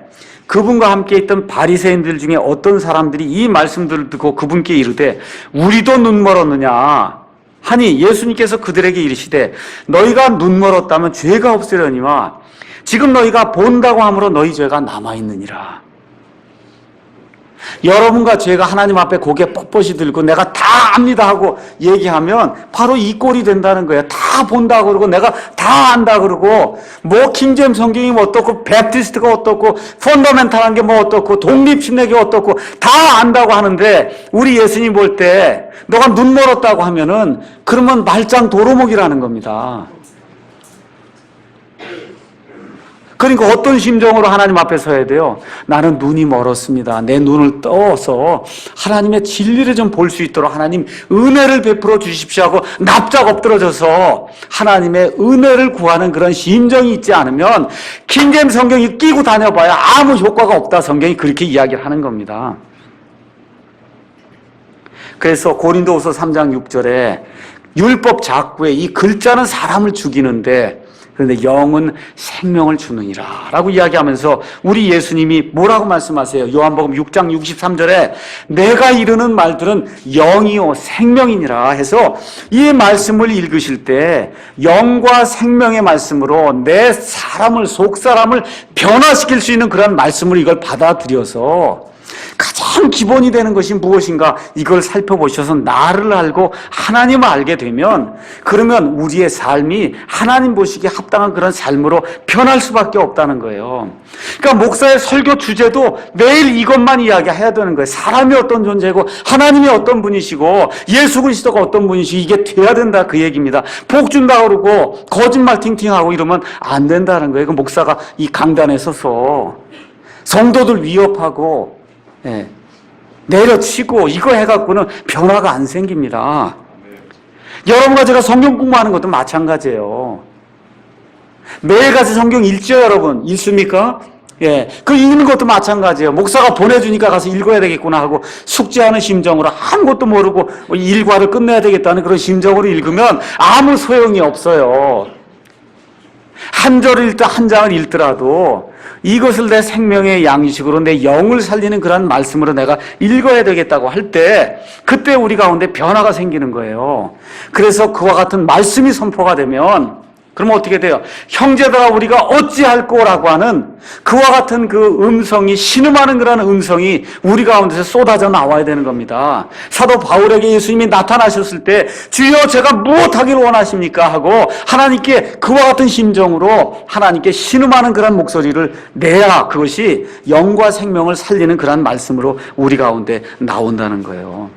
그분과 함께 있던 바리새인들 중에 어떤 사람들이 이 말씀들을 듣고 그분께 이르되 우리도 눈 멀었느냐 하니, 예수님께서 그들에게 이르시되 너희가 눈 멀었다면 죄가 없으려니와 지금 너희가 본다고 함으로 너희 죄가 남아있느니라. 여러분과 죄가 하나님 앞에 고개 뻣뻣이 들고 내가 다 압니다 하고 얘기하면 바로 이 꼴이 된다는 거예요. 다 본다 그러고 내가 다 안다 그러고, 뭐 킹제임 성경이 뭐 어떻고 베프티스트가 어떻고 펀더멘탈한 게 뭐 어떻고 독립신학이 어떻고 다 안다고 하는데, 우리 예수님 볼 때 너가 눈 멀었다고 하면은 그러면 말짱 도루묵이라는 겁니다. 그러니까 어떤 심정으로 하나님 앞에 서야 돼요? 나는 눈이 멀었습니다. 내 눈을 떠서 하나님의 진리를 좀 볼 수 있도록 하나님 은혜를 베풀어 주십시오 하고 납작 엎드러져서 하나님의 은혜를 구하는 그런 심정이 있지 않으면 킹제임 성경이 끼고 다녀봐야 아무 효과가 없다, 성경이 그렇게 이야기를 하는 겁니다. 그래서 고린도후서 3장 6절에 율법 작구에 이 글자는 사람을 죽이는데 그런데 영은 생명을 주느니라 라고 이야기하면서 우리 예수님이 뭐라고 말씀하세요? 요한복음 6장 63절에 내가 이르는 말들은 영이요 생명이니라 해서, 이 말씀을 읽으실 때 영과 생명의 말씀으로 내 사람을, 속사람을 변화시킬 수 있는 그런 말씀을 이걸 받아들여서 가장 기본이 되는 것이 무엇인가, 이걸 살펴보셔서 나를 알고 하나님을 알게 되면, 그러면 우리의 삶이 하나님 보시기에 합당한 그런 삶으로 변할 수밖에 없다는 거예요. 그러니까 목사의 설교 주제도 매일 이것만 이야기해야 되는 거예요. 사람이 어떤 존재고 하나님이 어떤 분이시고 예수 그리스도가 어떤 분이시고, 이게 돼야 된다 그 얘기입니다. 복 준다 그러고 거짓말 팅팅하고 이러면 안 된다는 거예요. 그 목사가 이 강단에 서서 성도들 위협하고 내려치고 이거 해갖고는 변화가 안 생깁니다. 여러분과 제가 성경 공부하는 것도 마찬가지예요. 매일 가서 성경 읽죠, 여러분? 읽습니까? 그 읽는 것도 마찬가지예요. 목사가 보내주니까 가서 읽어야 되겠구나 하고 숙제하는 심정으로 아무것도 모르고 일과를 끝내야 되겠다는 그런 심정으로 읽으면 아무 소용이 없어요. 한 절을 읽다 한 장을 읽더라도 이것을 내 생명의 양식으로 내 영을 살리는 그런 말씀으로 내가 읽어야 되겠다고 할 때, 그때 우리 가운데 변화가 생기는 거예요. 그래서 그와 같은 말씀이 선포가 되면 그러면 어떻게 돼요? 형제들아 우리가 어찌할꼬라고 하는 그와 같은 그 음성이, 신음하는 그런 음성이 우리 가운데서 쏟아져 나와야 되는 겁니다. 사도 바울에게 예수님이 나타나셨을 때 주여 제가 무엇하기를 원하십니까 하고 하나님께 그와 같은 심정으로 하나님께 신음하는 그런 목소리를 내야 그것이 영과 생명을 살리는 그런 말씀으로 우리 가운데 나온다는 거예요.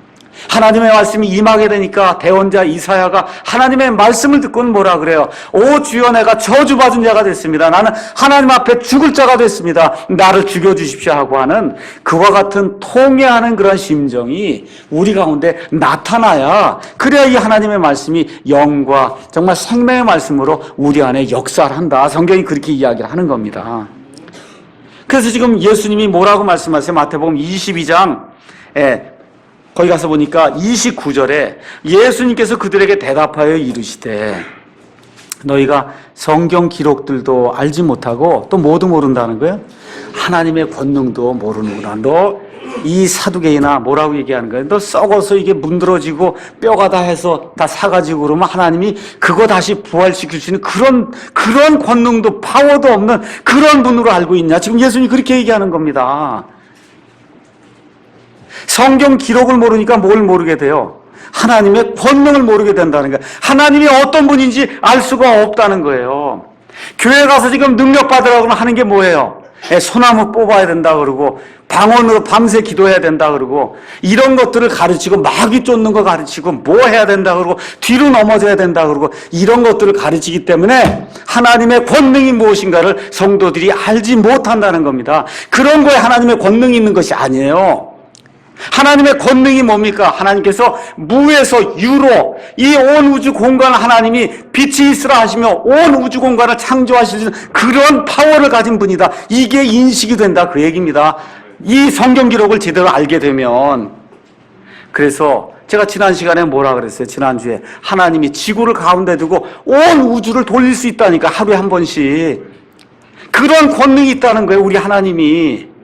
하나님의 말씀이 임하게 되니까 대언자 이사야가 하나님의 말씀을 듣고는 뭐라 그래요? 오 주여 내가 저주받은 자가 됐습니다. 나는 하나님 앞에 죽을 자가 됐습니다. 나를 죽여주십시오 하고 하는 그와 같은 통회하는 그런 심정이 우리 가운데 나타나야, 그래야 이 하나님의 말씀이 영과 정말 생명의 말씀으로 우리 안에 역사를 한다. 성경이 그렇게 이야기를 하는 겁니다. 그래서 지금 예수님이 뭐라고 말씀하세요? 마태복음 22장 거기 가서 보니까 29절에 예수님께서 그들에게 대답하여 이르시되 너희가 성경 기록들도 알지 못하고 또 뭐도 모른다는 거예요? 하나님의 권능도 모르는구나. 너 이 사두개인아 뭐라고 얘기하는 거예요? 너 썩어서 이게 문드러지고 뼈가 다 해서 다 사가지고 그러면 하나님이 그거 다시 부활시킬 수 있는 그런 권능도 파워도 없는 그런 분으로 알고 있냐? 지금 예수님이 그렇게 얘기하는 겁니다. 성경 기록을 모르니까 뭘 모르게 돼요? 하나님의 권능을 모르게 된다는 거예요. 하나님이 어떤 분인지 알 수가 없다는 거예요. 교회 가서 지금 능력 받으라고 하는 게 뭐예요? 소나무 뽑아야 된다 그러고 방언으로 밤새 기도해야 된다 그러고 이런 것들을 가르치고 마귀 쫓는 거 가르치고 뭐 해야 된다 그러고 뒤로 넘어져야 된다 그러고 이런 것들을 가르치기 때문에 하나님의 권능이 무엇인가를 성도들이 알지 못한다는 겁니다. 그런 거에 하나님의 권능이 있는 것이 아니에요. 하나님의 권능이 뭡니까? 하나님께서 무에서 유로 이 온 우주 공간을 하나님이 빛이 있으라 하시며 온 우주 공간을 창조하시는 그런 파워를 가진 분이다. 이게 인식이 된다 그 얘기입니다. 이 성경 기록을 제대로 알게 되면. 그래서 제가 지난 시간에 뭐라 그랬어요? 지난주에 하나님이 지구를 가운데 두고 온 우주를 돌릴 수 있다니까 하루에 한 번씩. 그런 권능이 있다는 거예요 우리 하나님이.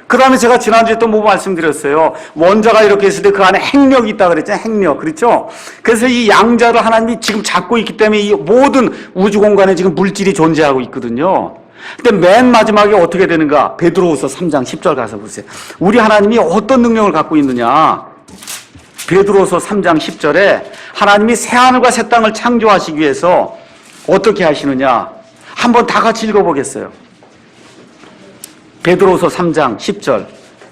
그 다음에 제가 지난주에 또 뭐 말씀드렸어요. 원자가 이렇게 있을 때 그 안에 핵력이 있다 그랬잖아요. 핵력. 그렇죠? 그래서 이 양자를 하나님이 지금 잡고 있기 때문에 이 모든 우주 공간에 지금 물질이 존재하고 있거든요. 근데 맨 마지막에 어떻게 되는가? 베드로후서 3장 10절 가서 보세요. 우리 하나님이 어떤 능력을 갖고 있느냐? 베드로후서 3장 10절에 하나님이 새하늘과 새 땅을 창조하시기 위해서 어떻게 하시느냐? 한번 다 같이 읽어보겠어요. 베드로서 3장 10절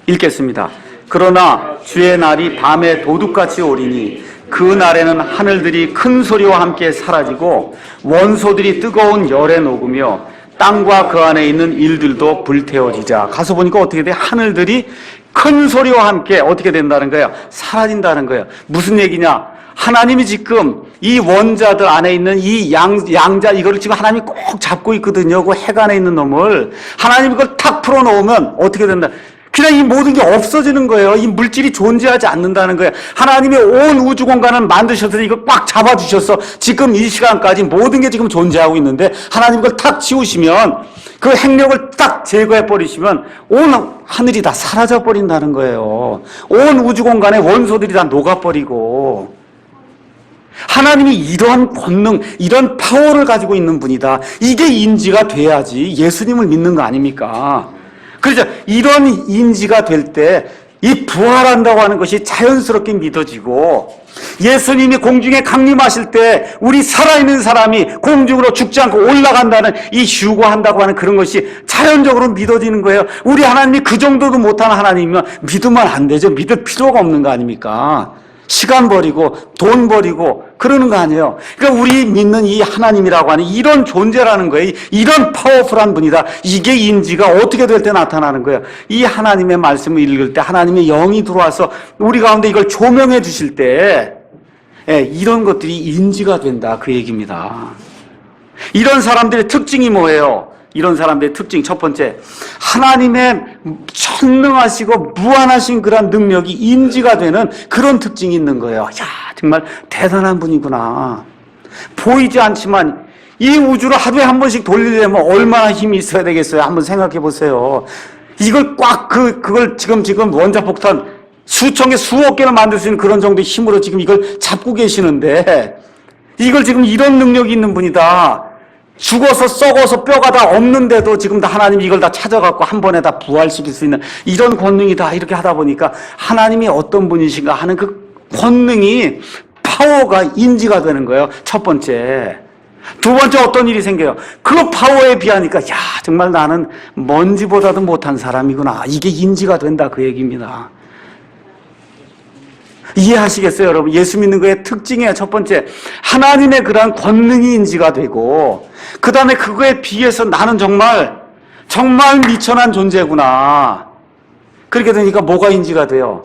읽겠습니다. 그러나 주의 날이 밤에 도둑같이 오리니 그 날에는 하늘들이 큰 소리와 함께 사라지고 원소들이 뜨거운 열에 녹으며 땅과 그 안에 있는 일들도 불태워지자. 가서 보니까 어떻게 돼? 하늘들이 큰 소리와 함께 어떻게 된다는 거예요? 사라진다는 거예요. 무슨 얘기냐? 하나님이 지금 이 원자들 안에 있는 이 양자 이거를 지금 하나님이 꼭 잡고 있거든요. 그 핵 안에 있는 놈을 하나님이 그걸 탁 풀어놓으면 어떻게 된다? 그냥 이 모든 게 없어지는 거예요. 이 물질이 존재하지 않는다는 거예요. 하나님이 온 우주 공간을 만드셔서 이걸 꽉 잡아주셔서 지금 이 시간까지 모든 게 지금 존재하고 있는데 하나님 그걸 탁 치우시면 그 핵력을 딱 제거해 버리시면 온 하늘이 다 사라져 버린다는 거예요. 온 우주 공간의 원소들이 다 녹아버리고. 하나님이 이러한 권능, 이런 파워를 가지고 있는 분이다. 이게 인지가 돼야지 예수님을 믿는 거 아닙니까? 그래서 이런 인지가 될 때 이 부활한다고 하는 것이 자연스럽게 믿어지고 예수님이 공중에 강림하실 때 우리 살아있는 사람이 공중으로 죽지 않고 올라간다는 이 휴거한다고 하는 그런 것이 자연적으로 믿어지는 거예요. 우리 하나님이 그 정도도 못하는 하나님이면 믿으면 안 되죠. 믿을 필요가 없는 거 아닙니까? 시간 버리고 돈 버리고 그러는 거 아니에요. 그러니까 우리 믿는 이 하나님이라고 하는 이런 존재라는 거예요. 이런 파워풀한 분이다. 이게 인지가 어떻게 될 때 나타나는 거예요. 이 하나님의 말씀을 읽을 때 하나님의 영이 들어와서 우리 가운데 이걸 조명해 주실 때 이런 것들이 인지가 된다 그 얘기입니다. 이런 사람들의 특징이 뭐예요? 이런 사람들의 특징 첫 번째, 하나님의 전능하시고 무한하신 그런 능력이 인지가 되는 그런 특징이 있는 거예요. 야, 정말 대단한 분이구나. 보이지 않지만 이 우주를 하루에 한 번씩 돌리려면 얼마나 힘이 있어야 되겠어요? 한번 생각해 보세요. 이걸 꽉 그걸 지금 원자폭탄 수천 개, 수억 개를 만들 수 있는 그런 정도의 힘으로 지금 이걸 잡고 계시는데 이걸 지금 이런 능력이 있는 분이다. 죽어서 썩어서 뼈가 다 없는데도 지금 다 하나님이 이걸 다 찾아갖고 한 번에 다 부활시킬 수 있는 이런 권능이다. 이렇게 하다 보니까 하나님이 어떤 분이신가 하는 그 권능이 파워가 인지가 되는 거예요. 첫 번째. 두 번째 어떤 일이 생겨요? 그 파워에 비하니까 야 정말 나는 먼지보다도 못한 사람이구나. 이게 인지가 된다 그 얘기입니다. 이해하시겠어요, 여러분? 예수 믿는 거의 특징이에요. 첫 번째, 하나님의 그러한 권능이 인지가 되고, 그 다음에 그거에 비해서 나는 정말 미천한 존재구나. 그렇게 되니까 뭐가 인지가 돼요?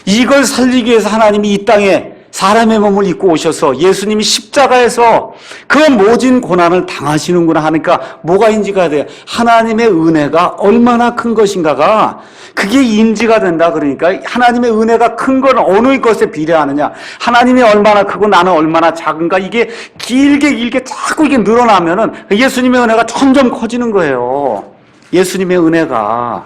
이걸 살리기 위해서 하나님이 이 땅에 사람의 몸을 입고 오셔서 예수님이 십자가에서 그 모진 고난을 당하시는구나 하니까 뭐가 인지가 돼요? 하나님의 은혜가 얼마나 큰 것인가가 그게 인지가 된다. 그러니까 하나님의 은혜가 큰 건 어느 것에 비례하느냐, 하나님이 얼마나 크고 나는 얼마나 작은가, 이게 길게 자꾸 이게 늘어나면은 예수님의 은혜가 점점 커지는 거예요. 예수님의 은혜가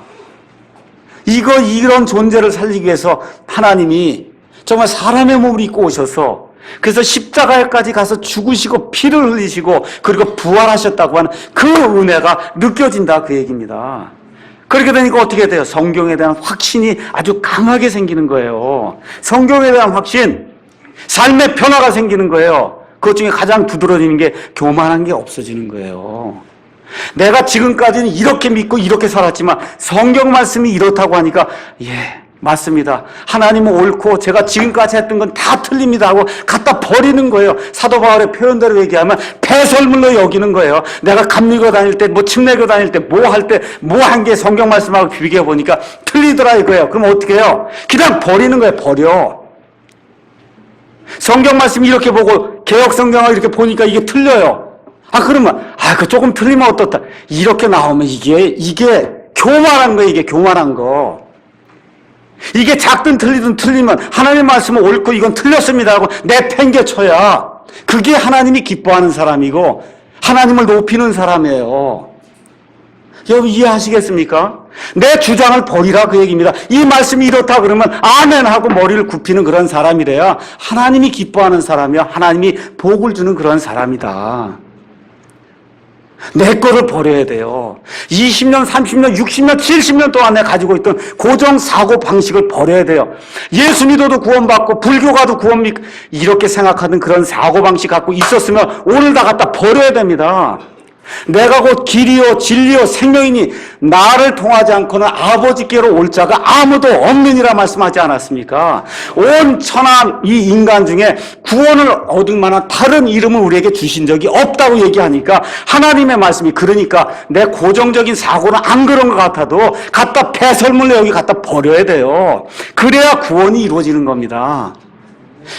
이런 존재를 살리기 위해서 하나님이 정말 사람의 몸을 입고 오셔서 그래서 십자가에까지 가서 죽으시고 피를 흘리시고 그리고 부활하셨다고 하는 그 은혜가 느껴진다 그 얘기입니다. 그렇게 되니까 어떻게 돼요? 성경에 대한 확신이 아주 강하게 생기는 거예요. 성경에 대한 확신, 삶의 변화가 생기는 거예요. 그것 중에 가장 두드러지는 게 교만한 게 없어지는 거예요. 내가 지금까지는 이렇게 믿고 이렇게 살았지만 성경 말씀이 이렇다고 하니까 맞습니다. 하나님은 옳고 제가 지금까지 했던 건 다 틀립니다 하고 갖다 버리는 거예요. 사도 바울의 표현대로 얘기하면 배설물로 여기는 거예요. 내가 감리교 다닐 때, 침례교 다닐 때, 할 때, 한 게 성경 말씀하고 비교해 보니까 틀리더라 이거예요. 그럼 어떻게 해요? 그냥 버리는 거예요. 버려. 성경 말씀 이렇게 보고 개혁 성경을 이렇게 보니까 이게 틀려요. 그러면 그 조금 틀리면 어떻다. 이렇게 나오면 이게 교만한 거예요. 이게 교만한 거. 이게 작든 틀리든 틀리면 하나님 말씀은 옳고 이건 틀렸습니다 하고 내팽개쳐야 그게 하나님이 기뻐하는 사람이고 하나님을 높이는 사람이에요. 여러분 이해하시겠습니까? 내 주장을 버리라 그 얘기입니다. 이 말씀이 이렇다 그러면 아멘 하고 머리를 굽히는 그런 사람이래야 하나님이 기뻐하는 사람이야. 하나님이 복을 주는 그런 사람이다. 내 거를 버려야 돼요. 20년, 30년, 60년, 70년 동안 내가 가지고 있던 고정 사고 방식을 버려야 돼요. 예수 믿어도 구원받고 불교 가도 이렇게 생각하는 그런 사고 방식 갖고 있었으면 오늘 다 갖다 버려야 됩니다. 내가 곧 길이요 진리요 생명이니 나를 통하지 않고는 아버지께로 올 자가 아무도 없느니라 말씀하지 않았습니까? 온 천하 이 인간 중에 구원을 얻을 만한 다른 이름을 우리에게 주신 적이 없다고 얘기하니까 하나님의 말씀이 그러니까 내 고정적인 사고는 안 그런 것 같아도 갖다 배설물로 여기 갖다 버려야 돼요. 그래야 구원이 이루어지는 겁니다.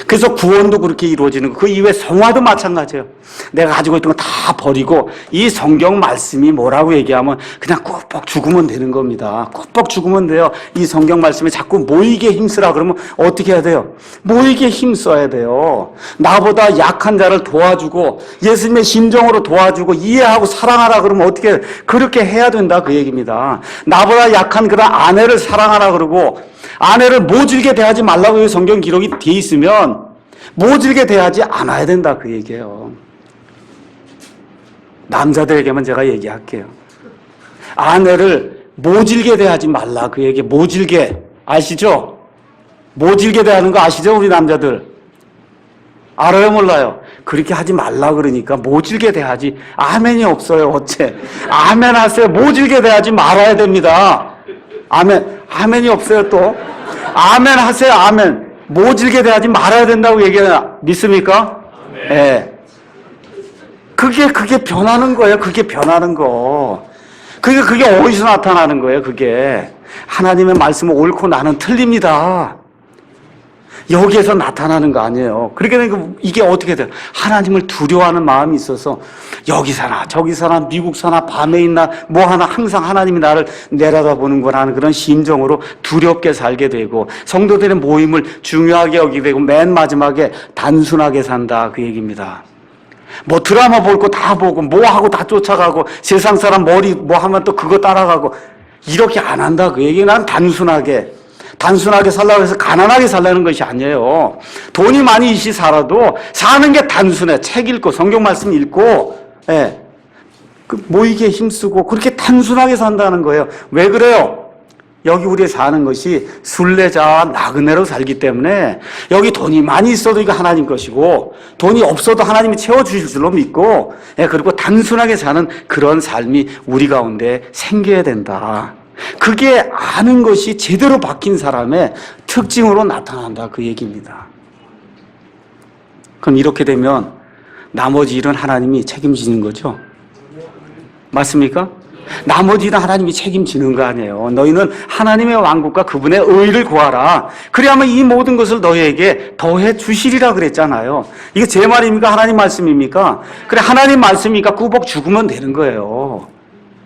그래서 구원도 그렇게 이루어지는 거. 그 이외에 성화도 마찬가지예요. 내가 가지고 있던 거 다 버리고 이 성경 말씀이 뭐라고 얘기하면 그냥 꾹뻑 죽으면 되는 겁니다. 꾹뻑 죽으면 돼요. 이 성경 말씀에 자꾸 모이게 힘쓰라 그러면 어떻게 해야 돼요? 모이게 힘써야 돼요. 나보다 약한 자를 도와주고 예수님의 심정으로 도와주고 이해하고 사랑하라 그러면 어떻게 해요? 그렇게 해야 된다 그 얘기입니다. 나보다 약한 그런 아내를 사랑하라 그러고 아내를 모질게 대하지 말라고 성경 기록이 돼 있으면 모질게 대하지 않아야 된다 그 얘기예요. 남자들에게만 제가 얘기할게요. 아내를 모질게 대하지 말라 그 얘기. 모질게 아시죠? 모질게 대하는 거 아시죠? 우리 남자들 알아요 몰라요? 그렇게 하지 말라 그러니까 모질게 대하지. 아멘이 없어요. 어째 아멘 하세요. 모질게 대하지 말아야 됩니다. 아멘이 없어요 또. 아멘 하세요. 아멘. 모질게 대하지 말아야 된다고 얘기하나 믿습니까? 예. 그게 변하는 거예요. 그게 변하는 거. 그게 어디서 나타나는 거예요. 그게 하나님의 말씀은 옳고 나는 틀립니다. 여기에서 나타나는 거 아니에요. 그렇게 되니까 이게 어떻게 돼요? 하나님을 두려워하는 마음이 있어서 여기 사나 저기 사나 미국 사나 밤에 있나 하나 항상 하나님이 나를 내려다보는구나 하는 그런 심정으로 두렵게 살게 되고 성도들의 모임을 중요하게 여기게 되고 맨 마지막에 단순하게 산다 그 얘기입니다. 드라마 볼 거 다 보고 하고 다 쫓아가고 세상 사람 머리 하면 또 그거 따라가고 이렇게 안 한다 그 얘기. 난 단순하게 살라고 해서 가난하게 살라는 것이 아니에요. 돈이 많이 살아도 사는 게 단순해. 책 읽고 성경 말씀 읽고 모이게 힘쓰고 그렇게 단순하게 산다는 거예요. 왜 그래요? 여기 우리 사는 것이 순례자와 나그네로 살기 때문에 여기 돈이 많이 있어도 이거 하나님 것이고 돈이 없어도 하나님이 채워주실 줄로 믿고 그리고 단순하게 사는 그런 삶이 우리 가운데 생겨야 된다. 그게 아는 것이 제대로 박힌 사람의 특징으로 나타난다 그 얘기입니다. 그럼 이렇게 되면 나머지 일은 하나님이 책임지는 거죠. 맞습니까? 나머지 일은 하나님이 책임지는 거 아니에요. 너희는 하나님의 왕국과 그분의 의를 구하라. 그래야만 이 모든 것을 너희에게 더해 주시리라 그랬잖아요. 이게 제 말입니까? 하나님 말씀입니까? 그래 하나님 말씀이니까 꾸벅 죽으면 되는 거예요.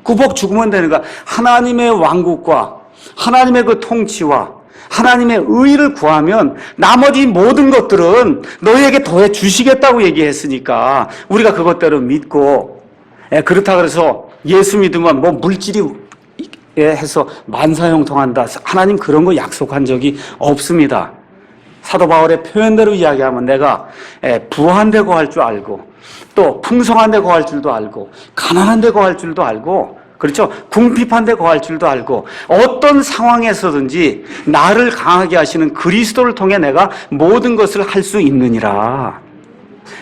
꾸벅 죽으면 되는 거야. 하나님의 왕국과 하나님의 그 통치와 하나님의 의를 구하면 나머지 모든 것들은 너희에게 더해 주시겠다고 얘기했으니까 우리가 그것대로 믿고 그렇다 그래서 예수 믿으면 물질이 해서 만사형통한다. 하나님 그런 거 약속한 적이 없습니다. 사도 바울의 표현대로 이야기하면 내가 부한 데 거할 줄 알고 또 풍성한 데 거할 줄도 알고 가난한 데 거할 줄도 알고 그렇죠? 궁핍한 데 거할 줄도 알고 어떤 상황에서든지 나를 강하게 하시는 그리스도를 통해 내가 모든 것을 할 수 있느니라.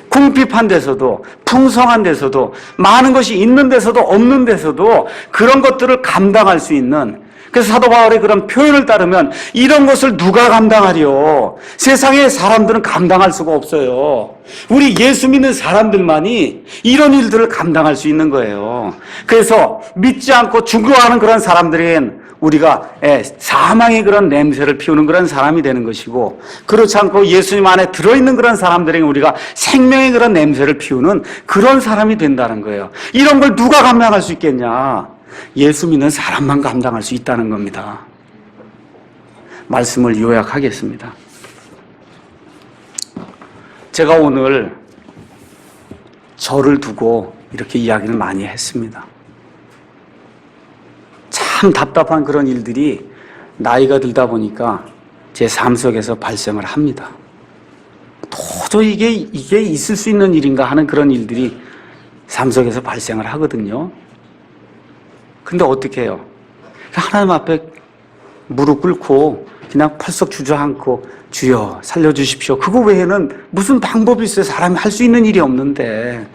궁핍한 데서도, 풍성한 데서도, 많은 것이 있는 데서도 없는 데서도 그런 것들을 감당할 수 있는, 그래서 사도 바울의 그런 표현을 따르면 이런 것을 누가 감당하려? 세상의 사람들은 감당할 수가 없어요. 우리 예수 믿는 사람들만이 이런 일들을 감당할 수 있는 거예요. 그래서 믿지 않고 죽어가는 그런 사람들에겐 우리가 사망의 그런 냄새를 피우는 그런 사람이 되는 것이고, 그렇지 않고 예수님 안에 들어있는 그런 사람들에게 우리가 생명의 그런 냄새를 피우는 그런 사람이 된다는 거예요. 이런 걸 누가 감당할 수 있겠냐? 예수 믿는 사람만 감당할 수 있다는 겁니다. 말씀을 요약하겠습니다. 제가 오늘 저를 두고 이렇게 이야기를 많이 했습니다. 참 답답한 그런 일들이 나이가 들다 보니까 제 삶 속에서 발생을 합니다. 도저히 이게 있을 수 있는 일인가 하는 그런 일들이 삶 속에서 발생을 하거든요. 근데 어떻게 해요? 하나님 앞에 무릎 꿇고 그냥 펄썩 주저앉고 주여 살려주십시오. 그거 외에는 무슨 방법이 있어요? 사람이 할 수 있는 일이 없는데.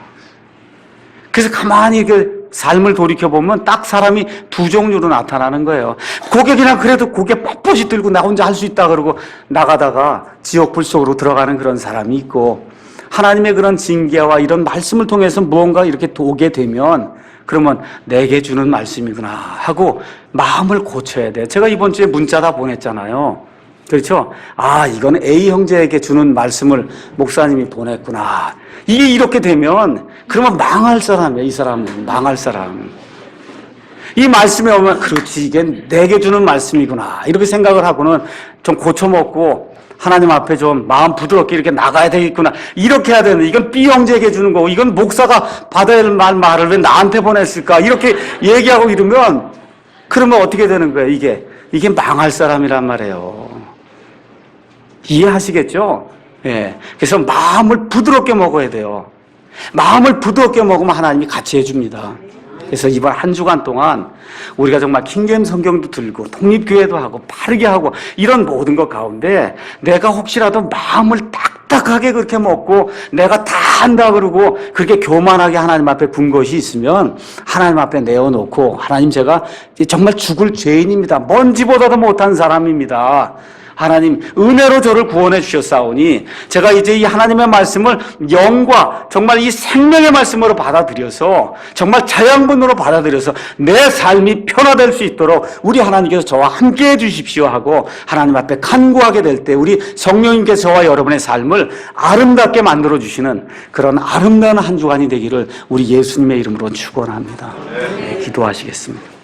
그래서 가만히 이렇게 삶을 돌이켜보면 딱 사람이 두 종류로 나타나는 거예요. 고개 그냥 그래도 고개 뻣뻣이 들고 나 혼자 할 수 있다 그러고 나가다가 지옥불 속으로 들어가는 그런 사람이 있고, 하나님의 그런 징계와 이런 말씀을 통해서 무언가 이렇게 오게 되면 그러면 내게 주는 말씀이구나 하고 마음을 고쳐야 돼. 제가 이번 주에 문자 다 보냈잖아요. 그렇죠? 아, 이건 A 형제에게 주는 말씀을 목사님이 보냈구나. 이게 이렇게 되면 그러면 망할 사람이야. 이 사람은 망할 사람. 이 말씀에 오면 그렇지, 이게 내게 주는 말씀이구나 이렇게 생각을 하고는 좀 고쳐먹고 하나님 앞에 좀 마음 부드럽게 이렇게 나가야 되겠구나 이렇게 해야 되는데, 이건 B 형제에게 주는 거고 이건 목사가 받아야 할 말을 왜 나한테 보냈을까 이렇게 얘기하고 이러면 그러면 어떻게 되는 거예요? 이게 망할 사람이란 말이에요. 이해하시겠죠? 예. 그래서 마음을 부드럽게 먹어야 돼요. 마음을 부드럽게 먹으면 하나님이 같이 해줍니다. 그래서 이번 한 주간 동안 우리가 정말 킹게임 성경도 들고 독립교회도 하고 바르게 하고 이런 모든 것 가운데 내가 혹시라도 마음을 딱딱하게 그렇게 먹고 내가 다 한다 그러고 그렇게 교만하게 하나님 앞에 군 것이 있으면 하나님 앞에 내어놓고, 하나님 제가 정말 죽을 죄인입니다. 먼지보다도 못한 사람입니다. 하나님 은혜로 저를 구원해 주셨사오니 제가 이제 이 하나님의 말씀을 영과 정말 이 생명의 말씀으로 받아들여서 정말 자양분으로 받아들여서 내 삶이 변화될 수 있도록 우리 하나님께서 저와 함께 해 주십시오 하고 하나님 앞에 간구하게 될 때 우리 성령님께서 저와 여러분의 삶을 아름답게 만들어 주시는 그런 아름다운 한 주간이 되기를 우리 예수님의 이름으로 축원합니다. 네, 기도하시겠습니다.